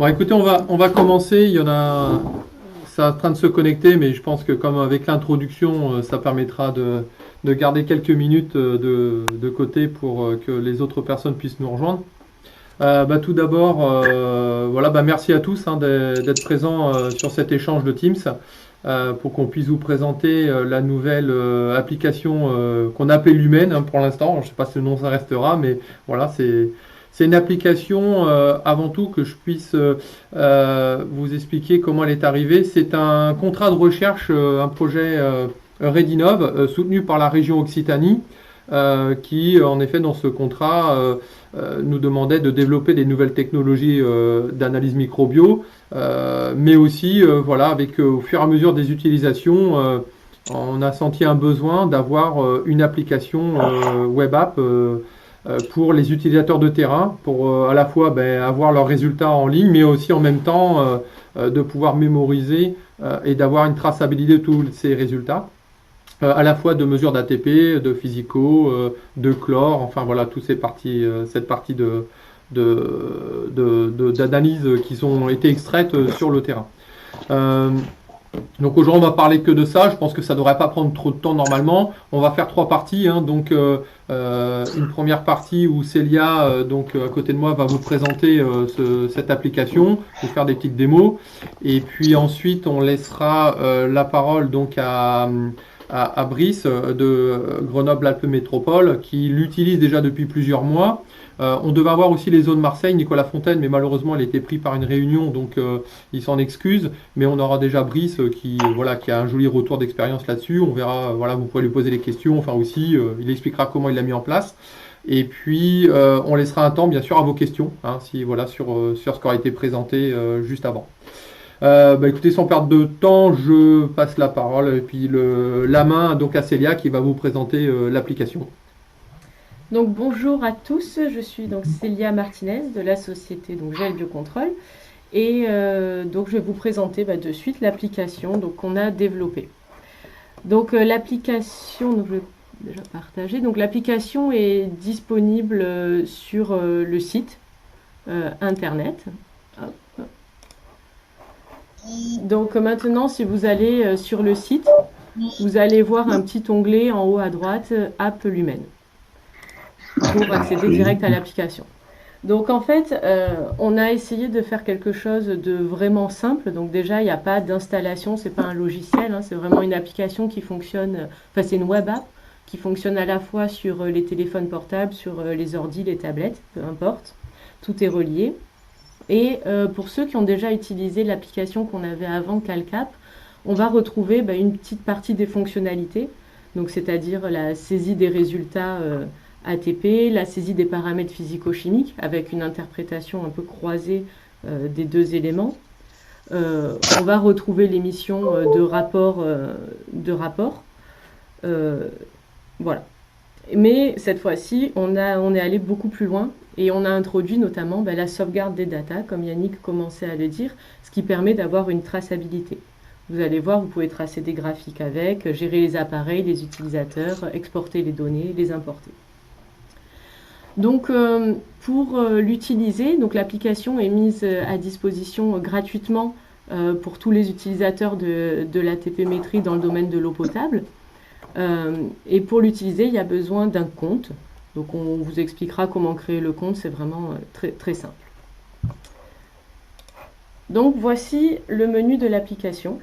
Bon, écoutez, on va commencer. Ça est en train de se connecter, mais je pense que comme avec l'introduction, ça permettra de garder quelques minutes de côté pour que les autres personnes puissent nous rejoindre. Tout d'abord, merci à tous d'être présents sur cet échange de Teams pour qu'on puisse vous présenter la nouvelle application qu'on appelle Lumen pour l'instant. Je ne sais pas si le nom ça restera, mais voilà, c'est une application avant tout que je puisse vous expliquer comment elle est arrivée. C'est un contrat de recherche, un projet Redinov soutenu par la région Occitanie qui, en effet, dans ce contrat, nous demandait de développer des nouvelles technologies d'analyse microbio, mais aussi, au fur et à mesure des utilisations, on a senti un besoin d'avoir une application web app pour les utilisateurs de terrain, pour à la fois avoir leurs résultats en ligne, mais aussi en même temps de pouvoir mémoriser et d'avoir une traçabilité de tous ces résultats. À la fois de mesures d'ATP, de physico, de chlore, enfin voilà, toutes ces parties, cette partie d'analyse qui ont été extraites sur le terrain. Donc aujourd'hui on va parler que de ça, je pense que ça ne devrait pas prendre trop de temps normalement. On va faire 3 parties, donc une première partie où Célia, à côté de moi, va vous présenter cette application, vous faire des petites démos, et puis ensuite on laissera la parole donc à Brice de Grenoble-Alpes Métropole qui l'utilise déjà depuis plusieurs mois. On devait avoir aussi les zones Marseille, Nicolas Fontaine, mais malheureusement il a été pris par une réunion, donc il s'en excuse. Mais on aura déjà Brice qui a un joli retour d'expérience là-dessus. On verra, vous pourrez lui poser des questions, enfin aussi, il expliquera comment il l'a mis en place. Et puis on laissera un temps bien sûr à vos questions, sur ce qui aura été présenté juste avant. Écoutez, sans perdre de temps, je passe la parole et puis la main donc à Célia qui va vous présenter l'application. Donc bonjour à tous, je suis donc Célia Martinez de la société GEL Biocontrôle et je vais vous présenter de suite l'application qu'on a développée. Donc l'application, je vais déjà partager. Donc l'application est disponible sur le site internet. Hop. Donc maintenant, si vous allez sur le site, vous allez voir un petit onglet en haut à droite, App Lumen, pour accéder direct à l'application. Donc en fait, on a essayé de faire quelque chose de vraiment simple. Donc déjà, il n'y a pas d'installation, c'est pas un logiciel, c'est vraiment une application qui fonctionne, c'est une web app qui fonctionne à la fois sur les téléphones portables, sur les ordi, les tablettes, peu importe. Tout est relié. Et pour ceux qui ont déjà utilisé l'application qu'on avait avant, CalCap, on va retrouver une petite partie des fonctionnalités, donc c'est-à-dire la saisie des résultats ATP, la saisie des paramètres physico-chimiques avec une interprétation un peu croisée des deux éléments. On va retrouver l'émission de rapports. Voilà. Mais cette fois-ci, on est allé beaucoup plus loin et on a introduit notamment la sauvegarde des datas, comme Yannick commençait à le dire, ce qui permet d'avoir une traçabilité. Vous allez voir, vous pouvez tracer des graphiques avec, gérer les appareils, les utilisateurs, exporter les données, les importer. Donc pour l'utiliser, l'application est mise à disposition gratuitement pour tous les utilisateurs de l'ATP métrie dans le domaine de l'eau potable. Et pour l'utiliser, il y a besoin d'un compte. Donc on vous expliquera comment créer le compte, c'est vraiment très, très simple. Donc voici le menu de l'application.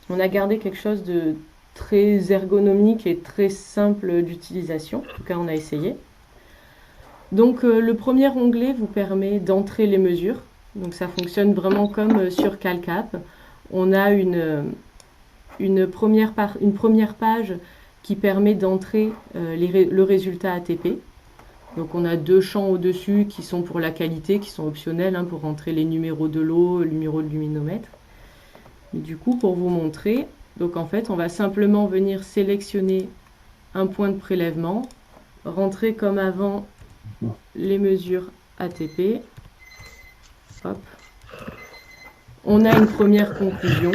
On a gardé quelque chose de très ergonomique et très simple d'utilisation. En tout cas, on a essayé. Donc le premier onglet vous permet d'entrer les mesures. Donc ça fonctionne vraiment comme sur CalCap. On a une première page qui permet d'entrer le résultat ATP. Donc on a 2 champs au-dessus qui sont pour la qualité, qui sont optionnels pour rentrer les numéros de l'eau, le numéro de luminomètre. Et du coup, pour vous montrer, donc en fait, on va simplement venir sélectionner un point de prélèvement, rentrer comme avant les mesures ATP. Hop. On a une première conclusion.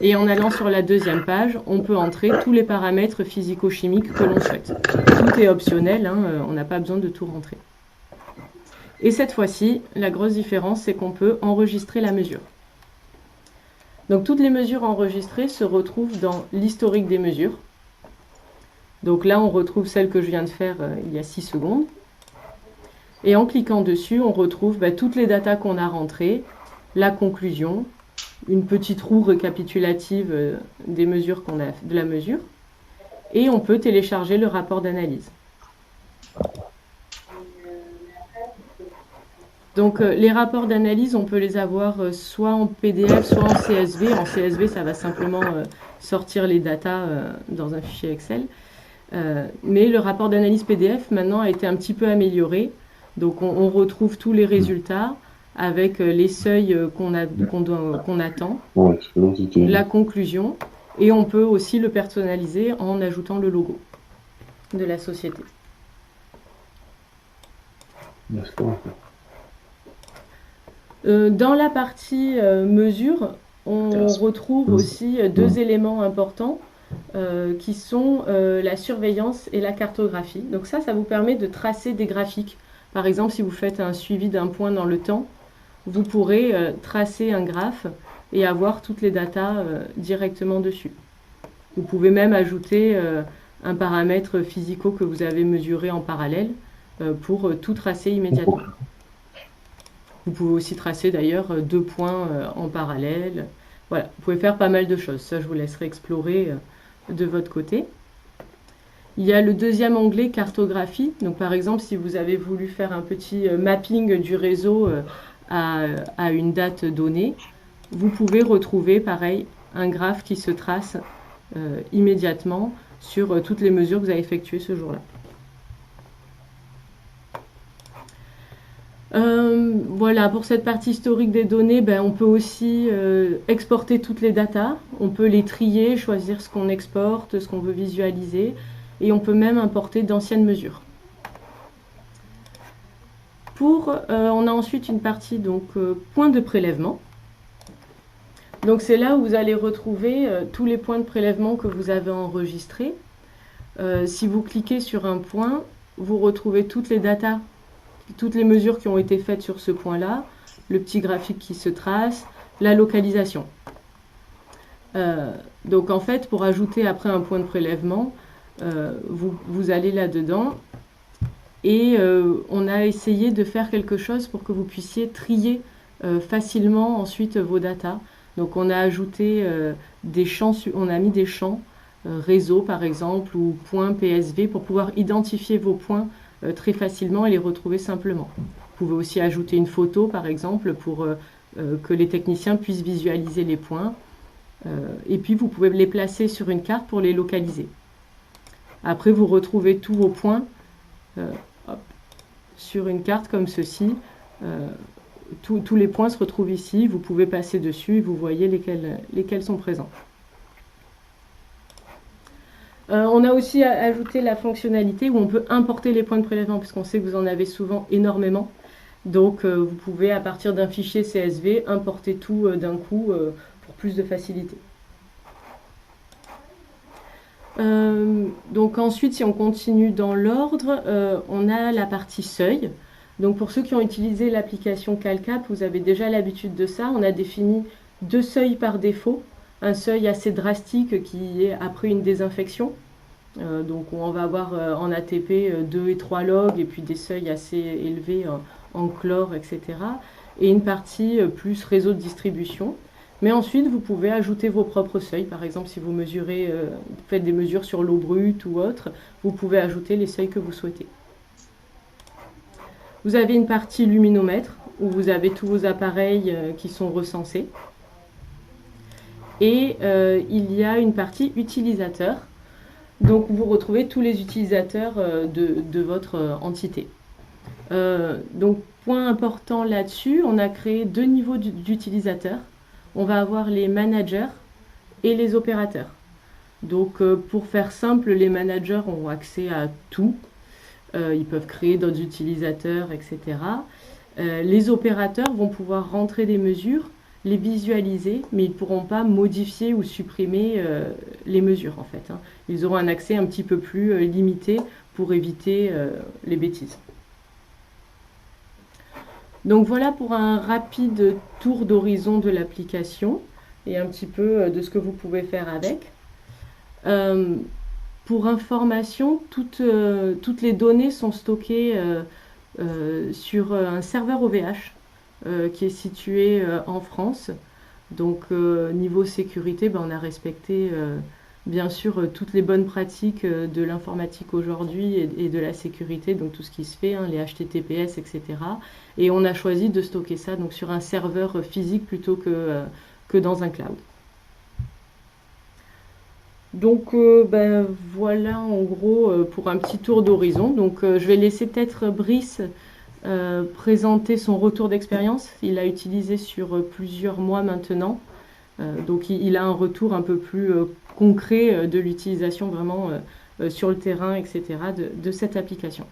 Et en allant sur la deuxième page, on peut entrer tous les paramètres physico-chimiques que l'on souhaite. Tout est optionnel, on n'a pas besoin de tout rentrer. Et cette fois-ci, la grosse différence, c'est qu'on peut enregistrer la mesure. Donc toutes les mesures enregistrées se retrouvent dans l'historique des mesures. Donc là, on retrouve celle que je viens de faire il y a 6 secondes. Et en cliquant dessus, on retrouve toutes les datas qu'on a rentrées, la conclusion, une petite roue récapitulative des mesures de la mesure. Et on peut télécharger le rapport d'analyse. Donc les rapports d'analyse, on peut les avoir soit en PDF, soit en CSV. En CSV, ça va simplement sortir les datas dans un fichier Excel. Mais le rapport d'analyse PDF, maintenant, a été un petit peu amélioré. Donc on retrouve tous les résultats avec les seuils qu'on attend, la conclusion, et on peut aussi le personnaliser en ajoutant le logo de la société. Dans la partie mesure, on retrouve aussi deux éléments importants qui sont la surveillance et la cartographie. Donc ça vous permet de tracer des graphiques. Par exemple, si vous faites un suivi d'un point dans le temps, vous pourrez tracer un graphe et avoir toutes les datas directement dessus. Vous pouvez même ajouter un paramètre physico que vous avez mesuré en parallèle pour tout tracer immédiatement. Vous pouvez aussi tracer d'ailleurs 2 points en parallèle. Voilà, vous pouvez faire pas mal de choses. Ça, je vous laisserai explorer de votre côté. Il y a le deuxième onglet cartographie. Donc par exemple, si vous avez voulu faire un petit mapping du réseau à une date donnée, vous pouvez retrouver pareil un graphe qui se trace immédiatement sur toutes les mesures que vous avez effectuées ce jour-là. Voilà, pour cette partie historique des données, on peut aussi exporter toutes les datas. On peut les trier, choisir ce qu'on exporte, ce qu'on veut visualiser. Et on peut même importer d'anciennes mesures. On a ensuite une partie points de prélèvement. Donc c'est là où vous allez retrouver tous les points de prélèvement que vous avez enregistrés. Si vous cliquez sur un point, vous retrouvez toutes les datas, toutes les mesures qui ont été faites sur ce point-là, le petit graphique qui se trace, la localisation. Donc en fait, pour ajouter après un point de prélèvement, vous allez là-dedans et on a essayé de faire quelque chose pour que vous puissiez trier facilement ensuite vos datas. Donc on a ajouté des champs, on a mis des champs réseau par exemple ou points PSV pour pouvoir identifier vos points très facilement et les retrouver simplement. Vous pouvez aussi ajouter une photo par exemple pour que les techniciens puissent visualiser les points et puis vous pouvez les placer sur une carte pour les localiser. Après, vous retrouvez tous vos points sur une carte comme ceci. Tous les points se retrouvent ici. Vous pouvez passer dessus et vous voyez lesquels sont présents. On a aussi ajouté la fonctionnalité où on peut importer les points de prélèvement puisqu'on sait que vous en avez souvent énormément. Donc, vous pouvez, à partir d'un fichier CSV, importer tout d'un coup pour plus de facilité. Donc ensuite, si on continue dans l'ordre, on a la partie seuil. Donc pour ceux qui ont utilisé l'application CalCap, vous avez déjà l'habitude de ça. On a défini 2 seuils par défaut. Un seuil assez drastique qui est après une désinfection. Donc on va avoir en ATP 2 et 3 logs et puis des seuils assez élevés en chlore, etc. Et une partie plus réseau de distribution. Mais ensuite, vous pouvez ajouter vos propres seuils. Par exemple, si vous faites des mesures sur l'eau brute ou autre, vous pouvez ajouter les seuils que vous souhaitez. Vous avez une partie luminomètre où vous avez tous vos appareils qui sont recensés. Et il y a une partie utilisateur. Donc, vous retrouvez tous les utilisateurs de votre entité. Donc, point important là-dessus, on a créé 2 niveaux d'utilisateurs. On va avoir les managers et les opérateurs. Donc, pour faire simple, les managers ont accès à tout. Ils peuvent créer d'autres utilisateurs, etc. Les opérateurs vont pouvoir rentrer des mesures, les visualiser, mais ils ne pourront pas modifier ou supprimer les mesures, en fait. Ils auront un accès un petit peu plus limité pour éviter les bêtises. Donc voilà pour un rapide tour d'horizon de l'application et un petit peu de ce que vous pouvez faire avec. Euh, pour information, toutes les données sont stockées sur un serveur OVH qui est situé en France. Donc niveau sécurité, ben, on a respecté bien sûr toutes les bonnes pratiques de l'informatique aujourd'hui et de la sécurité, donc tout ce qui se fait, hein, les HTTPS, etc. Et on a choisi de stocker ça donc, sur un serveur physique plutôt que dans un cloud. Donc ben, voilà en gros pour un petit tour d'horizon. Donc je vais laisser peut-être Brice présenter son retour d'expérience. Il l'a utilisé sur plusieurs mois maintenant. Donc il a un retour un peu plus concret de l'utilisation vraiment sur le terrain, etc. de cette application.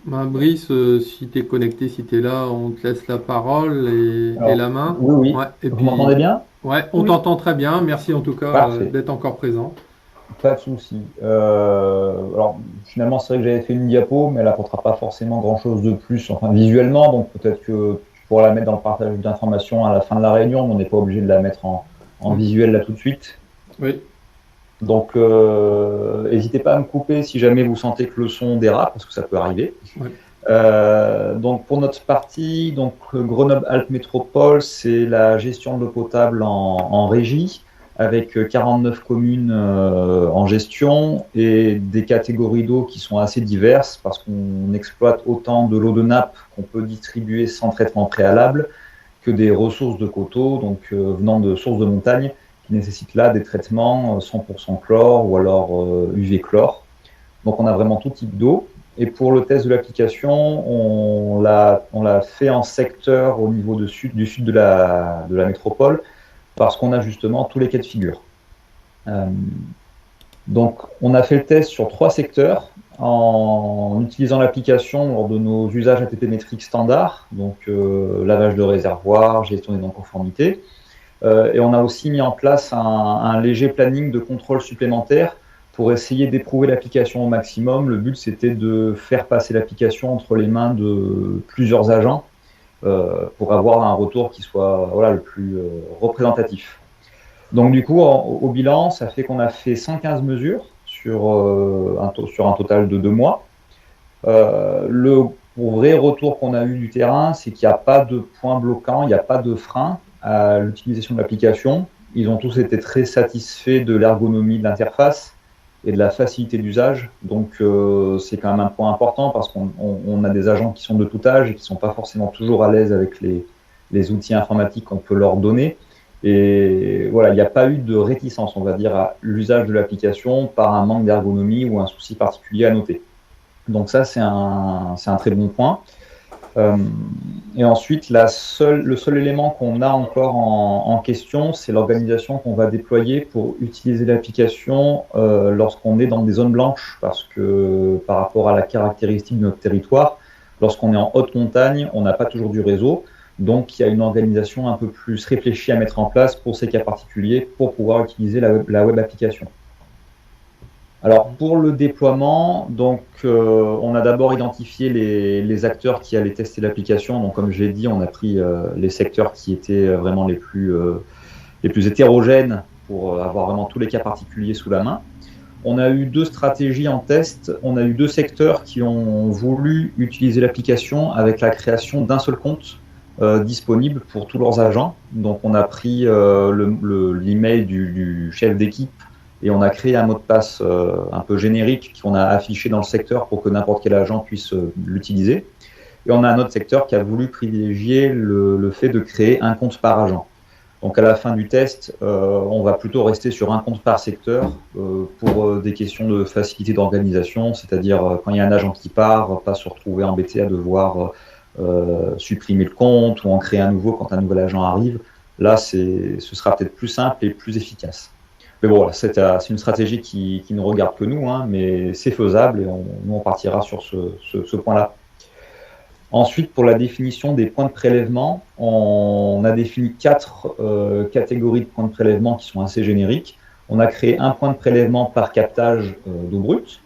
Ben, Brice, si tu es connecté, si tu es là, on te laisse la parole et Alors, la main. oui, oui. Ouais, et Vous puis, m'entendez bien? ouais, on Oui. t'entend très bien. Merci en tout cas Parfait, d'être encore présent. pas de souci. Alors, finalement, c'est vrai que j'avais fait une diapo, mais elle n'apportera pas forcément grand-chose de plus, enfin visuellement, donc peut-être que tu pourras la mettre dans le partage d'informations à la fin de la réunion, mais on n'est pas obligé de la mettre en Mm. visuel là tout de suite. Oui, Donc, n'hésitez pas à me couper si jamais vous sentez que le son dérape, parce que ça peut arriver. ouais. Donc pour notre partie, donc Grenoble-Alpes Métropole, c'est la gestion de l'eau potable en régie, avec 49 communes en gestion et des catégories d'eau qui sont assez diverses parce qu'on exploite autant de l'eau de nappe qu'on peut distribuer sans traitement préalable que des ressources de coteaux, donc venant de sources de montagne, qui nécessitent là des traitements 100% chlore ou alors UV chlore. Donc on a vraiment tout type d'eau. Et pour le test de l'application, on l'a fait en secteur au niveau du sud de la métropole, parce qu'on a justement tous les cas de figure. Donc on a fait le test sur 3 secteurs en utilisant l'application lors de nos usages ATP métriques standards, donc lavage de réservoir, gestion des non-conformités. Et on a aussi mis en place un léger planning de contrôle supplémentaire pour essayer d'éprouver l'application au maximum. Le but, c'était de faire passer l'application entre les mains de plusieurs agents pour avoir un retour qui soit le plus représentatif. Donc du coup, au bilan, ça fait qu'on a fait 115 mesures sur un total de 2 mois. Le vrai retour qu'on a eu du terrain, c'est qu'il n'y a pas de point bloquant, il n'y a pas de frein à l'utilisation de l'application. Ils ont tous été très satisfaits de l'ergonomie de l'interface et de la facilité d'usage. Donc c'est quand même un point important parce qu'on a des agents qui sont de tout âge et qui ne sont pas forcément toujours à l'aise avec les outils informatiques qu'on peut leur donner. Et voilà, il n'y a pas eu de réticence, on va dire, à l'usage de l'application par un manque d'ergonomie ou un souci particulier à noter. Donc ça, c'est un très bon point. Et ensuite, le seul élément qu'on a encore en question, c'est l'organisation qu'on va déployer pour utiliser l'application lorsqu'on est dans des zones blanches, parce que par rapport à la caractéristique de notre territoire, lorsqu'on est en haute montagne, on n'a pas toujours du réseau. Donc, il y a une organisation un peu plus réfléchie à mettre en place pour ces cas particuliers pour pouvoir utiliser la web application. Alors pour le déploiement, donc on a d'abord identifié les acteurs qui allaient tester l'application. Donc comme je l'ai dit, on a pris les secteurs qui étaient vraiment les plus hétérogènes pour avoir vraiment tous les cas particuliers sous la main. On a eu 2 stratégies en test. On a eu 2 secteurs qui ont voulu utiliser l'application avec la création d'un seul compte disponible pour tous leurs agents. Donc on a pris l'email du chef d'équipe et on a créé un mot de passe un peu générique qu'on a affiché dans le secteur pour que n'importe quel agent puisse l'utiliser. Et on a un autre secteur qui a voulu privilégier le fait de créer un compte par agent. Donc à la fin du test, on va plutôt rester sur un compte par secteur pour des questions de facilité d'organisation, c'est-à-dire quand il y a un agent qui part, pas se retrouver embêté à devoir supprimer le compte ou en créer un nouveau quand un nouvel agent arrive. Là, ce sera peut-être plus simple et plus efficace. Mais bon, voilà, c'est une stratégie qui ne regarde que nous, hein, mais c'est faisable et nous on partira sur ce point-là. Ensuite, pour la définition des points de prélèvement, on a défini 4 catégories de points de prélèvement qui sont assez génériques. On a créé un point de prélèvement par captage d'eau brute,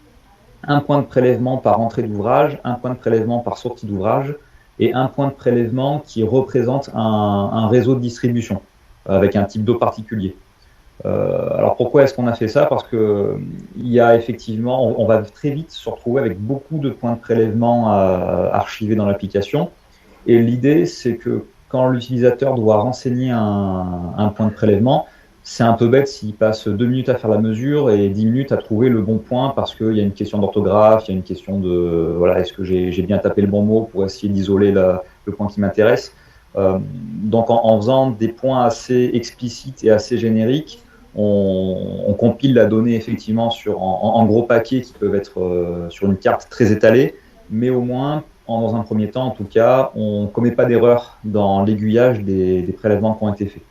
un point de prélèvement par entrée d'ouvrage, un point de prélèvement par sortie d'ouvrage et un point de prélèvement qui représente un réseau de distribution avec un type d'eau particulier. Alors pourquoi est-ce qu'on a fait ça? Parce que il y a effectivement, on va très vite se retrouver avec beaucoup de points de prélèvement archivés dans l'application. Et l'idée, c'est que quand l'utilisateur doit renseigner un point de prélèvement, c'est un peu bête s'il passe 2 minutes à faire la mesure et 10 minutes à trouver le bon point parce qu'il y a une question d'orthographe, il y a une question de voilà, est-ce que j'ai bien tapé le bon mot pour essayer d'isoler le point qui m'intéresse. Donc en faisant des points assez explicites et assez génériques, on compile la donnée effectivement en gros paquets qui peuvent être sur une carte très étalée, mais au moins, dans un premier temps en tout cas, on ne commet pas d'erreur dans l'aiguillage des prélèvements qui ont été faits.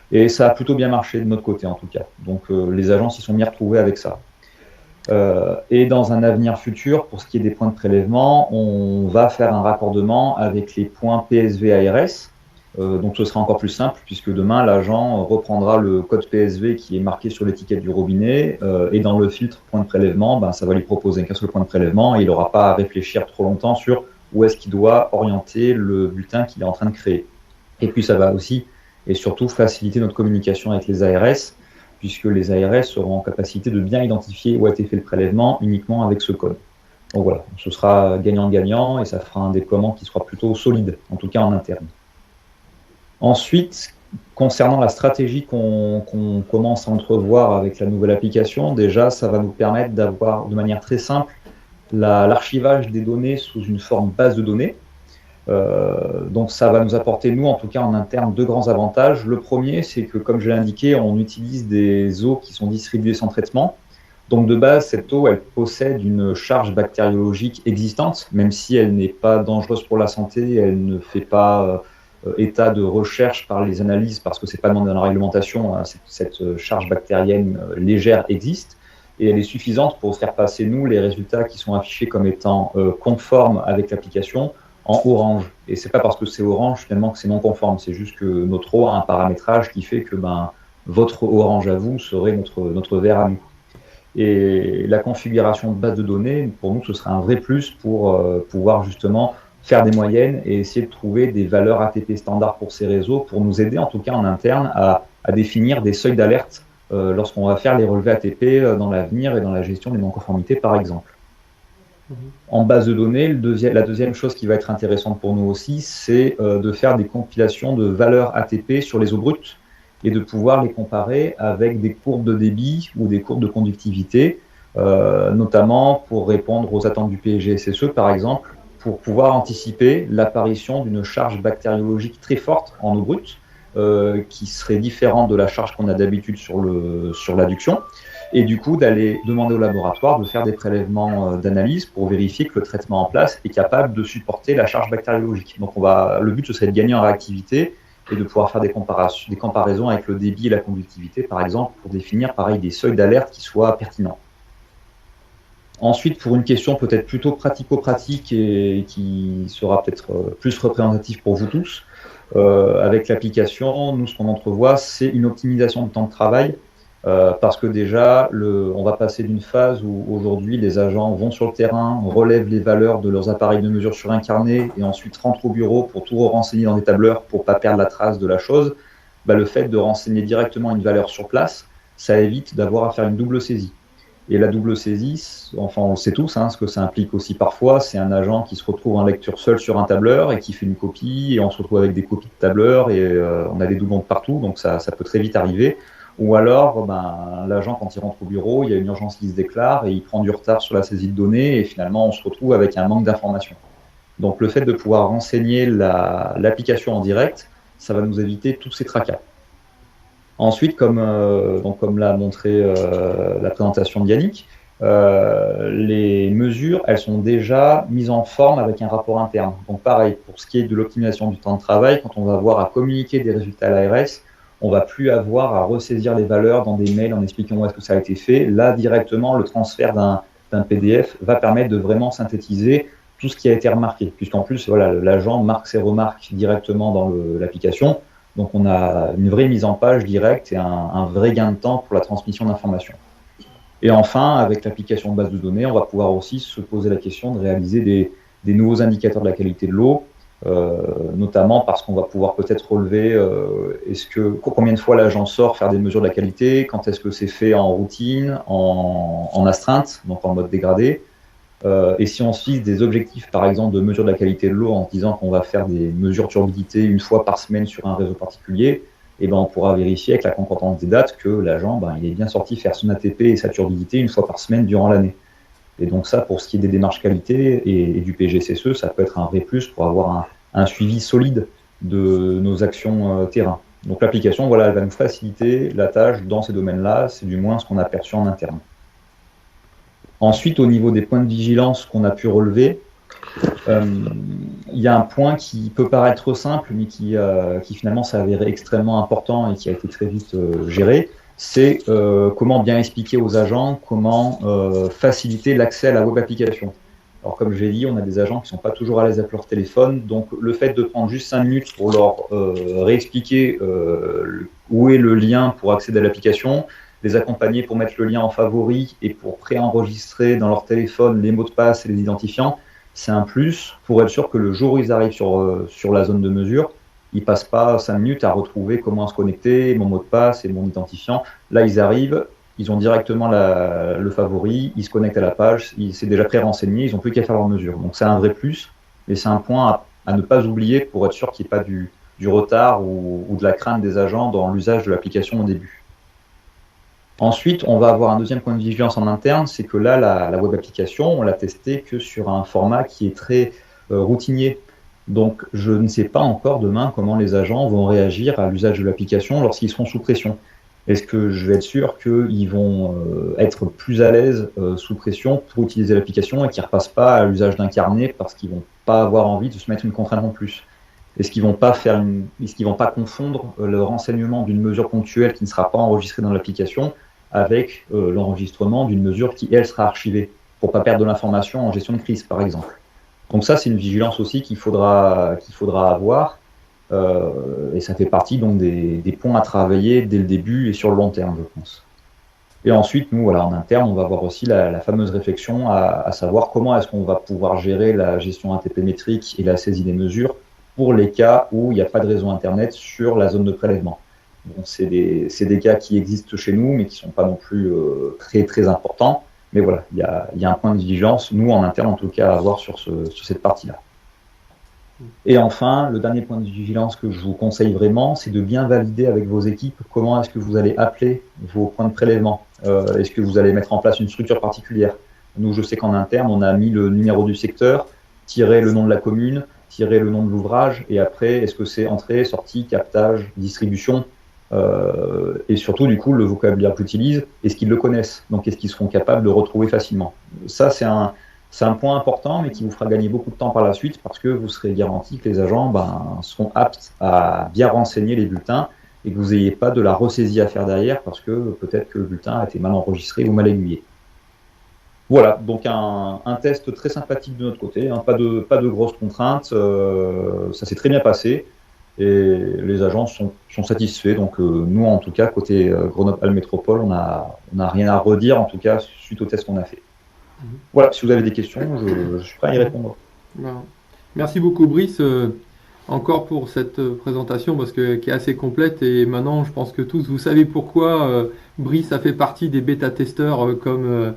Et ça a plutôt bien marché de notre côté en tout cas. Donc les agents s'y sont bien retrouvés avec ça. Et dans un avenir futur, pour ce qui est des points de prélèvement, on va faire un raccordement avec les points PSV ARS. Donc ce sera encore plus simple puisque demain l'agent reprendra le code PSV qui est marqué sur l'étiquette du robinet et dans le filtre point de prélèvement, ça va lui proposer qu'un seul point de prélèvement et il n'aura pas à réfléchir trop longtemps sur où est-ce qu'il doit orienter le bulletin qu'il est en train de créer. Et puis ça va aussi et surtout faciliter notre communication avec les ARS puisque les ARS seront en capacité de bien identifier où a été fait le prélèvement uniquement avec ce code. Donc voilà, ce sera gagnant-gagnant et ça fera un déploiement qui sera plutôt solide, en tout cas en interne. Ensuite, concernant la stratégie qu'on commence à entrevoir avec la nouvelle application, déjà, ça va nous permettre d'avoir de manière très simple l'archivage des données sous une forme base de données. Donc ça va nous apporter, nous en tout cas en interne, 2 grands avantages. Le premier, c'est que comme je l'ai indiqué, on utilise des eaux qui sont distribuées sans traitement. Donc de base, cette eau, elle possède une charge bactériologique existante, même si elle n'est pas dangereuse pour la santé, elle ne fait pas état de recherche par les analyses parce que c'est pas demandé dans la réglementation, cette charge bactérienne légère existe et elle est suffisante pour faire passer nous les résultats qui sont affichés comme étant conformes avec l'application en orange. Et c'est pas parce que c'est orange finalement que c'est non conforme, c'est juste que notre eau a un paramétrage qui fait que votre orange à vous serait notre vert à nous. Et la configuration de base de données, pour nous, ce sera un vrai plus pour pouvoir justement faire des moyennes et essayer de trouver des valeurs ATP standards pour ces réseaux, pour nous aider en tout cas en interne à définir des seuils d'alerte lorsqu'on va faire les relevés ATP dans l'avenir et dans la gestion des non-conformités par exemple. En base de données, la deuxième chose qui va être intéressante pour nous aussi, c'est de faire des compilations de valeurs ATP sur les eaux brutes et de pouvoir les comparer avec des courbes de débit ou des courbes de conductivité, notamment pour répondre aux attentes du PSGSSE par exemple, pour pouvoir anticiper l'apparition d'une charge bactériologique très forte en eau brute, qui serait différente de la charge qu'on a d'habitude sur l'adduction, et du coup d'aller demander au laboratoire de faire des prélèvements d'analyse pour vérifier que le traitement en place est capable de supporter la charge bactériologique. Donc le but ce serait de gagner en réactivité et de pouvoir faire des comparaisons avec le débit et la conductivité par exemple pour définir pareil des seuils d'alerte qui soient pertinents. Ensuite, pour une question peut-être plutôt pratico-pratique et qui sera peut-être plus représentative pour vous tous, avec l'application, nous, ce qu'on entrevoit, c'est une optimisation du temps de travail, parce que déjà, on va passer d'une phase où aujourd'hui, les agents vont sur le terrain, relèvent les valeurs de leurs appareils de mesure sur un carnet et ensuite rentrent au bureau pour tout renseigner dans des tableurs pour ne pas perdre la trace de la chose. Le fait de renseigner directement une valeur sur place, ça évite d'avoir à faire une double saisie. Et la double saisie, enfin on le sait tous, ce que ça implique aussi parfois, c'est un agent qui se retrouve en lecture seul sur un tableur et qui fait une copie, et on se retrouve avec des copies de tableurs, et on a des doublons de partout, donc ça peut très vite arriver. Ou alors, l'agent, quand il rentre au bureau, il y a une urgence qui se déclare, et il prend du retard sur la saisie de données, et finalement on se retrouve avec un manque d'informations. Donc le fait de pouvoir renseigner l'application en direct, ça va nous éviter tous ces tracas. Ensuite, comme l'a montré la présentation de Yannick, les mesures, elles sont déjà mises en forme avec un rapport interne. Donc pareil, pour ce qui est de l'optimisation du temps de travail, quand on va avoir à communiquer des résultats à l'ARS, on va plus avoir à ressaisir les valeurs dans des mails en expliquant où est-ce que ça a été fait. Là, directement, le transfert d'un PDF va permettre de vraiment synthétiser tout ce qui a été remarqué, puisqu'en plus, l'agent marque ses remarques directement dans l'application. Donc on a une vraie mise en page directe et un vrai gain de temps pour la transmission d'informations. Et enfin, avec l'application de base de données, on va pouvoir aussi se poser la question de réaliser des nouveaux indicateurs de la qualité de l'eau notamment parce qu'on va pouvoir peut-être relever combien de fois l'agent sort faire des mesures de la qualité, quand est-ce que c'est fait en routine, en astreinte, donc en mode dégradé. Et si on se fixe des objectifs, par exemple, de mesure de la qualité de l'eau en disant qu'on va faire des mesures de turbidité une fois par semaine sur un réseau particulier, et on pourra vérifier avec la concordance des dates que l'agent il est bien sorti faire son ATP et sa turbidité une fois par semaine durant l'année. Et donc ça, pour ce qui est des démarches qualité et du PGCSE, ça peut être un vrai plus pour avoir un suivi solide de nos actions terrain. Donc l'application, elle va nous faciliter la tâche dans ces domaines-là, c'est du moins ce qu'on a perçu en interne. Ensuite, au niveau des points de vigilance qu'on a pu relever, il y a un point qui peut paraître simple, mais qui finalement s'est avéré extrêmement important et qui a été très vite géré, c'est comment bien expliquer aux agents, comment faciliter l'accès à la web application. Alors comme je l'ai dit, on a des agents qui ne sont pas toujours à l'aise avec leur téléphone, donc le fait de prendre juste 5 minutes pour leur réexpliquer où est le lien pour accéder à l'application, les accompagner pour mettre le lien en favori et pour préenregistrer dans leur téléphone les mots de passe et les identifiants, c'est un plus pour être sûr que le jour où ils arrivent sur la zone de mesure, ils ne passent pas 5 minutes à retrouver comment se connecter, mon mot de passe et mon identifiant. Là, ils arrivent, ils ont directement le favori, ils se connectent à la page, c'est déjà pré-renseigné, ils n'ont plus qu'à faire leur mesure. Donc c'est un vrai plus, et c'est un point à ne pas oublier pour être sûr qu'il n'y ait pas du retard ou de la crainte des agents dans l'usage de l'application au début. Ensuite, on va avoir un deuxième point de vigilance en interne, c'est que là, la web application, on l'a testée que sur un format qui est très routinier. Donc, je ne sais pas encore demain comment les agents vont réagir à l'usage de l'application lorsqu'ils seront sous pression. Est-ce que je vais être sûr qu'ils vont être plus à l'aise sous pression pour utiliser l'application et qu'ils ne repassent pas à l'usage d'un carnet parce qu'ils ne vont pas avoir envie de se mettre une contrainte en plus? Est-ce qu'ils ne vont pas confondre le renseignement d'une mesure ponctuelle qui ne sera pas enregistrée dans l'application avec l'enregistrement d'une mesure qui, elle, sera archivée pour ne pas perdre de l'information en gestion de crise, par exemple? Donc ça, c'est une vigilance aussi qu'il faudra avoir, et ça fait partie donc des points à travailler dès le début et sur le long terme, je pense. Et ensuite, nous, en interne, on va avoir aussi la fameuse réflexion à savoir comment est-ce qu'on va pouvoir gérer la gestion ATP métrique et la saisie des mesures pour les cas où il n'y a pas de réseau Internet sur la zone de prélèvement. Bon, c'est des cas qui existent chez nous, mais qui ne sont pas non plus très, très importants. Mais voilà, il y a un point de vigilance, nous en interne en tout cas, à avoir sur cette partie-là. Et enfin, le dernier point de vigilance que je vous conseille vraiment, c'est de bien valider avec vos équipes comment est-ce que vous allez appeler vos points de prélèvement. Est-ce que vous allez mettre en place une structure particulière? Nous, je sais qu'en interne, on a mis le numéro du secteur, tiré le nom de la commune, tiré le nom de l'ouvrage, et après, est-ce que c'est entrée, sortie, captage, distribution? Et surtout, du coup, le vocabulaire qu'ils utilisent, est-ce qu'ils le connaissent? Donc, est-ce qu'ils seront capables de le retrouver facilement? Ça, c'est un point important, mais qui vous fera gagner beaucoup de temps par la suite, parce que vous serez garanti que les agents seront aptes à bien renseigner les bulletins, et que vous n'ayez pas de la ressaisie à faire derrière, parce que peut-être que le bulletin a été mal enregistré ou mal aiguillé. Voilà, donc un test très sympathique de notre côté, hein, pas de grosses contraintes, ça s'est très bien passé. Et les agents sont satisfaits. Donc nous, en tout cas, côté Grenoble-Alpes Métropole, on n'a rien à redire, en tout cas, suite au test qu'on a fait. Voilà, si vous avez des questions, je suis prêt à y répondre. Merci beaucoup, Brice, encore pour cette présentation qui est assez complète. Et maintenant, je pense que tous, vous savez pourquoi Brice a fait partie des bêta-testeurs comme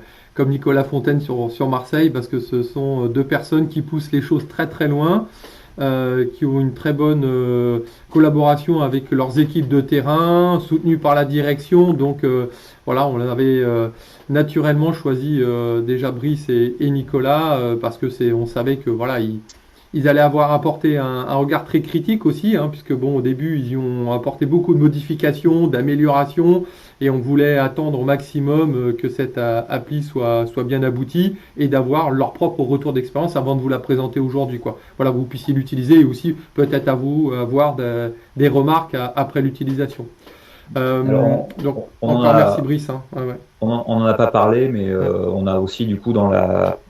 Nicolas Fontaine sur Marseille, parce que ce sont deux personnes qui poussent les choses très très loin. Qui ont une très bonne collaboration avec leurs équipes de terrain, soutenues par la direction. Donc voilà, on avait naturellement choisi déjà Brice et Nicolas parce que on savait que voilà, ils allaient avoir apporté un regard très critique aussi, hein, puisque bon, au début, ils y ont apporté beaucoup de modifications, d'améliorations, et on voulait attendre au maximum que cette appli soit bien aboutie et d'avoir leur propre retour d'expérience avant de vous la présenter aujourd'hui, quoi. Voilà, vous puissiez l'utiliser et aussi peut-être à vous avoir des remarques après l'utilisation. Donc encore merci Brice. Hein. Ouais. On n'en a pas parlé, mais on a aussi du coup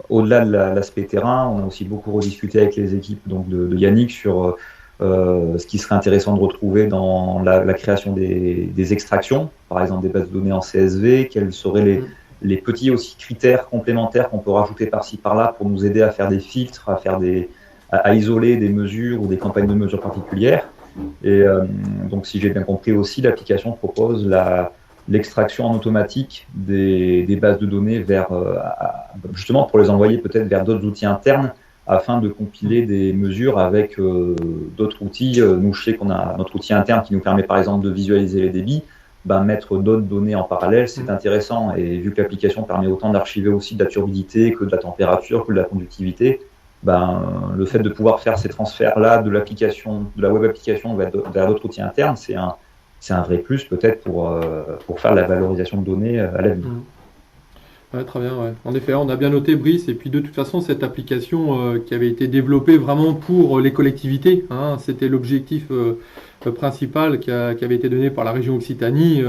au-delà de l'aspect terrain, on a aussi beaucoup rediscuté avec les équipes donc de Yannick sur ce qui serait intéressant de retrouver dans la création des extractions, par exemple des bases de données en CSV, quels seraient les petits aussi critères complémentaires qu'on peut rajouter par-ci par-là pour nous aider à faire des filtres, à à isoler des mesures ou des campagnes de mesures particulières. Et donc, si j'ai bien compris aussi, l'application propose l'extraction en automatique des bases de données justement pour les envoyer peut-être vers d'autres outils internes afin de compiler des mesures avec d'autres outils. Nous, je sais qu'on a notre outil interne qui nous permet par exemple de visualiser les débits. Mettre d'autres données en parallèle, c'est intéressant. Et vu que l'application permet autant d'archiver aussi de la turbidité que de la température, que de la conductivité, le fait de pouvoir faire ces transferts-là de l'application, de la web application vers d'autres outils internes, c'est un vrai plus peut-être pour faire la valorisation de données à l'avenir. Ouais, très bien, ouais. En effet, on a bien noté Brice, et puis de toute façon, cette application qui avait été développée vraiment pour les collectivités, hein, c'était l'objectif principal qui avait été donné par la région Occitanie,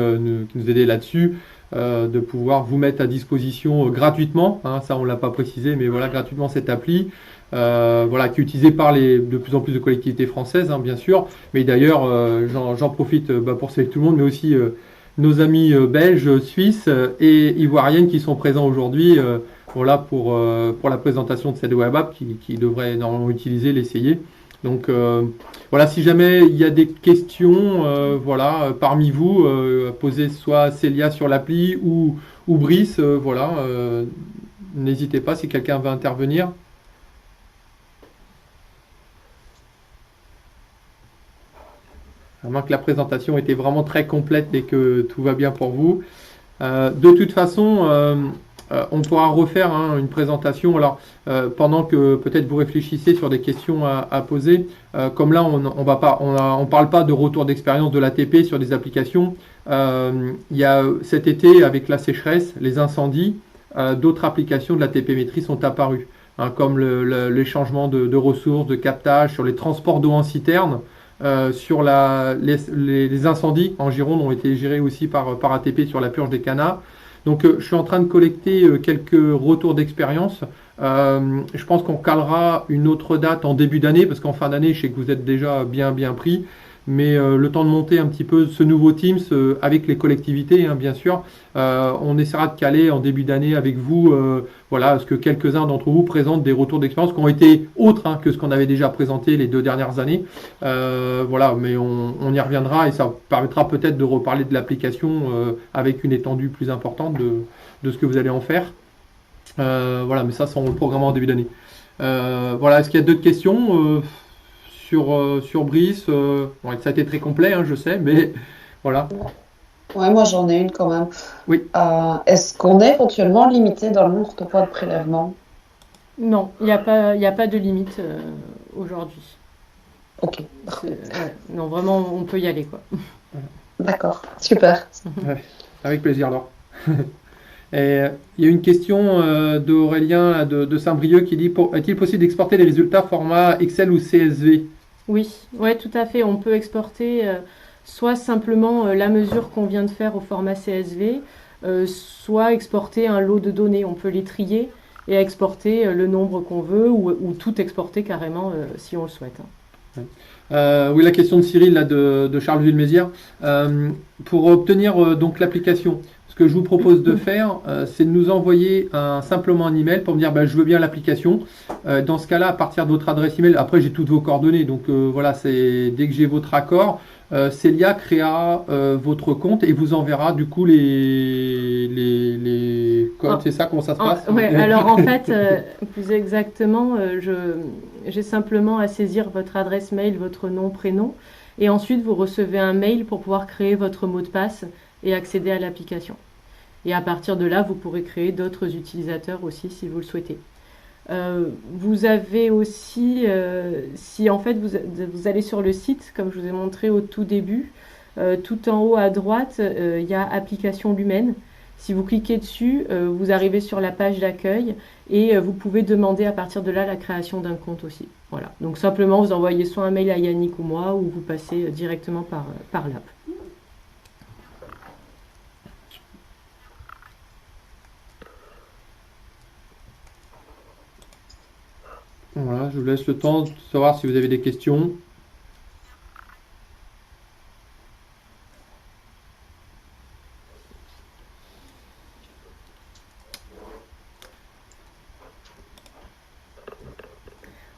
qui nous aidait là-dessus, de pouvoir vous mettre à disposition gratuitement, hein, ça on l'a pas précisé, mais voilà, gratuitement cette appli, voilà, qui est utilisée par de plus en plus de collectivités françaises, hein, bien sûr, mais d'ailleurs, j'en profite pour saluer tout le monde, mais aussi nos amis belges, suisses et ivoiriennes qui sont présents aujourd'hui voilà, pour la présentation de cette web app qui devrait normalement utiliser, l'essayer. Donc voilà, si jamais il y a des questions voilà, parmi vous, posez soit Célia sur l'appli ou Brice, voilà, n'hésitez pas si quelqu'un veut intervenir. À moins que la présentation était vraiment très complète et que tout va bien pour vous. De toute façon, on pourra refaire une présentation. Alors, pendant que peut-être vous réfléchissez sur des questions à poser, comme là, on parle pas de retour d'expérience de l'ATP sur des applications. Il y a cet été, avec la sécheresse, les incendies, d'autres applications de l'ATP Maîtrise sont apparues, hein, comme les changements de ressources, de captage, sur les transports d'eau en citerne. Sur les incendies en Gironde ont été gérés aussi par ATP sur la purge des canards. Donc je suis en train de collecter quelques retours d'expérience. Je pense qu'on calera une autre date en début d'année, parce qu'en fin d'année, je sais que vous êtes déjà bien pris. Mais le temps de monter un petit peu ce nouveau Teams avec les collectivités, hein, bien sûr. On essaiera de caler en début d'année avec vous, voilà, ce que quelques-uns d'entre vous présentent des retours d'expérience qui ont été autres, hein, que ce qu'on avait déjà présenté les 2 dernières années. Voilà, mais on y reviendra et ça permettra peut-être de reparler de l'application avec une étendue plus importante de ce que vous allez en faire. Voilà, mais ça on le programmera en début d'année. Voilà, est-ce qu'il y a d'autres questions sur Brice? Bon, ça a été très complet, hein, je sais, mais voilà. Ouais, moi j'en ai une quand même. Oui. Est-ce qu'on est éventuellement limité dans le nombre de points de prélèvement? Non, il n'y a pas de limite aujourd'hui. Ok. Non, vraiment, on peut y aller, quoi. D'accord, super. Ouais, avec plaisir, alors. Et il y a une question d'Aurélien de Saint-Brieuc qui dit est-il possible d'exporter les résultats format Excel ou CSV? Oui, ouais, tout à fait. On peut exporter soit simplement la mesure qu'on vient de faire au format CSV, soit exporter un lot de données. On peut les trier et exporter le nombre qu'on veut ou tout exporter carrément si on le souhaite. Oui, la question de Cyril là, de Charleville-Mézières. Pour obtenir donc l'application, ce que je vous propose de faire, c'est de nous envoyer simplement un email pour me dire je veux bien l'application. Dans ce cas-là, à partir de votre adresse email, après j'ai toutes vos coordonnées, donc voilà, c'est dès que j'ai votre accord, Célia créera votre compte et vous enverra du coup les codes. C'est ça, comment ça se passe? Ouais, alors en fait, plus exactement, j'ai simplement à saisir votre adresse mail, votre nom, prénom, et ensuite vous recevez un mail pour pouvoir créer votre mot de passe et accéder à l'application. Et à partir de là, vous pourrez créer d'autres utilisateurs aussi si vous le souhaitez. Vous avez aussi, si en fait vous allez sur le site, comme je vous ai montré au tout début, tout en haut à droite, il y a Application Lumen. Si vous cliquez dessus, vous arrivez sur la page d'accueil et vous pouvez demander à partir de là la création d'un compte aussi. Voilà. Donc simplement, vous envoyez soit un mail à Yannick ou moi, ou vous passez directement par l'app. Voilà, je vous laisse le temps de savoir si vous avez des questions.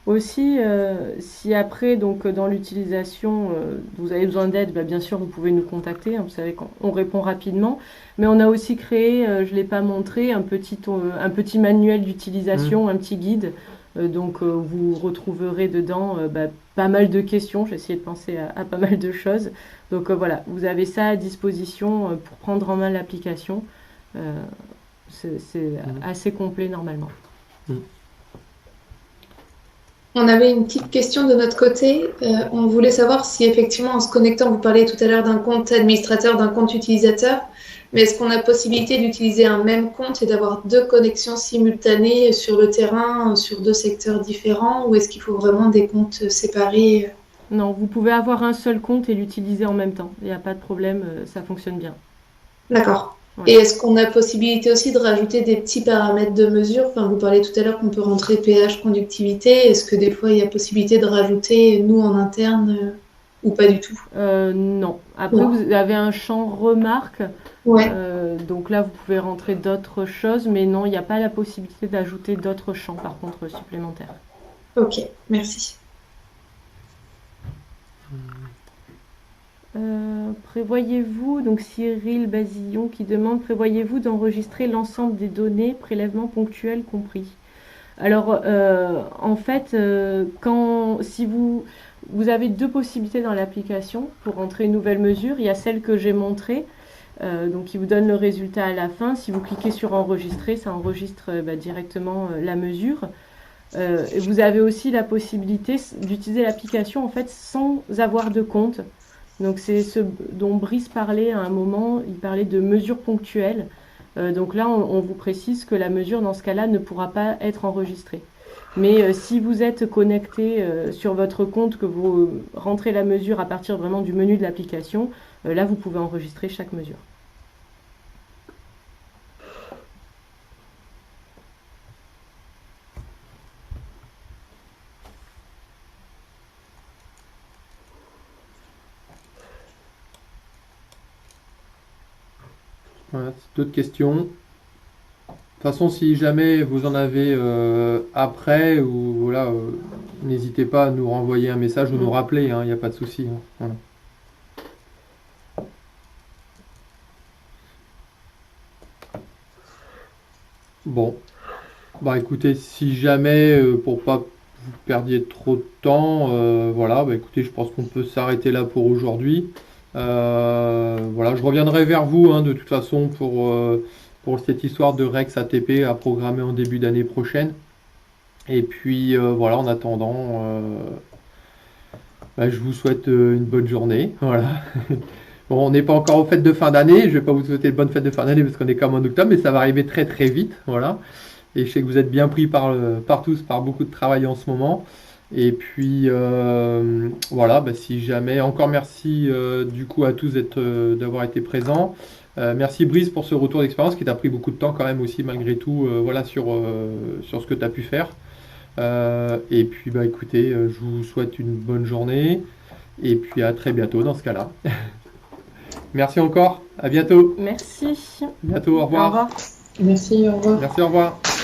Oui, aussi, si après, donc dans l'utilisation, vous avez besoin d'aide, bien sûr, vous pouvez nous contacter. Hein, vous savez qu'on répond rapidement. Mais on a aussi créé, je ne l'ai pas montré, un petit manuel d'utilisation, un petit guide. Donc vous retrouverez dedans pas mal de questions. J'ai essayé de penser à pas mal de choses. Donc voilà, vous avez ça à disposition pour prendre en main l'application. C'est assez complet normalement. On avait une petite question de notre côté. On voulait savoir si effectivement, en se connectant, vous parliez tout à l'heure d'un compte administrateur, d'un compte utilisateur, mais est-ce qu'on a possibilité d'utiliser un même compte et d'avoir 2 connexions simultanées sur le terrain, sur 2 secteurs différents, ou est-ce qu'il faut vraiment des comptes séparés? Non, vous pouvez avoir un seul compte et l'utiliser en même temps. Il n'y a pas de problème, ça fonctionne bien. D'accord. Ouais. Et est-ce qu'on a possibilité aussi de rajouter des petits paramètres de mesure? Enfin, vous parliez tout à l'heure qu'on peut rentrer pH, conductivité. Est-ce que des fois, il y a possibilité de rajouter, nous, en interne, ou pas du tout? Non. Après, Non. vous avez un champ remarque. Ouais. Donc là, vous pouvez rentrer d'autres choses, mais non, il n'y a pas la possibilité d'ajouter d'autres champs, par contre, supplémentaires. Ok, merci. Prévoyez-vous, donc Cyril Basillon qui demande, prévoyez-vous d'enregistrer l'ensemble des données, prélèvements ponctuels compris? Alors, en fait, si vous avez 2 possibilités dans l'application pour entrer une nouvelle mesure. Il y a celle que j'ai montrée, donc qui vous donne le résultat à la fin. Si vous cliquez sur enregistrer, ça enregistre directement la mesure. Et vous avez aussi la possibilité d'utiliser l'application en fait sans avoir de compte. Donc c'est ce dont Brice parlait à un moment, il parlait de mesures ponctuelles. Donc là, on vous précise que la mesure, dans ce cas-là, ne pourra pas être enregistrée. Mais si vous êtes connecté sur votre compte, que vous rentrez la mesure à partir vraiment du menu de l'application, là, vous pouvez enregistrer chaque mesure. Voilà, d'autres questions? De toute façon, si jamais vous en avez après, ou voilà, n'hésitez pas à nous renvoyer un message ou nous rappeler, il n'y a pas de souci. Hein, voilà. Bon, bah écoutez, si jamais, pour pas que vous perdiez trop de temps, voilà, bah écoutez, je pense qu'on peut s'arrêter là pour aujourd'hui. Voilà, je reviendrai vers vous de toute façon pour cette histoire de Rex ATP à programmer en début d'année prochaine. Et puis voilà, en attendant, je vous souhaite une bonne journée. Voilà. Bon, on n'est pas encore aux fêtes de fin d'année. Je vais pas vous souhaiter de bonnes fêtes de fin d'année parce qu'on est comme en octobre, mais ça va arriver très très vite. Voilà. Et je sais que vous êtes bien pris par tous, par beaucoup de travail en ce moment. Et puis voilà, si jamais, encore merci du coup à tous d'avoir été présents. Merci Brice pour ce retour d'expérience qui t'a pris beaucoup de temps quand même aussi malgré tout voilà, sur ce que tu as pu faire. Et puis écoutez, je vous souhaite une bonne journée et puis à très bientôt dans ce cas-là. Merci encore, à bientôt. Merci. À bientôt, au revoir. Au revoir. Merci, au revoir. Merci, au revoir.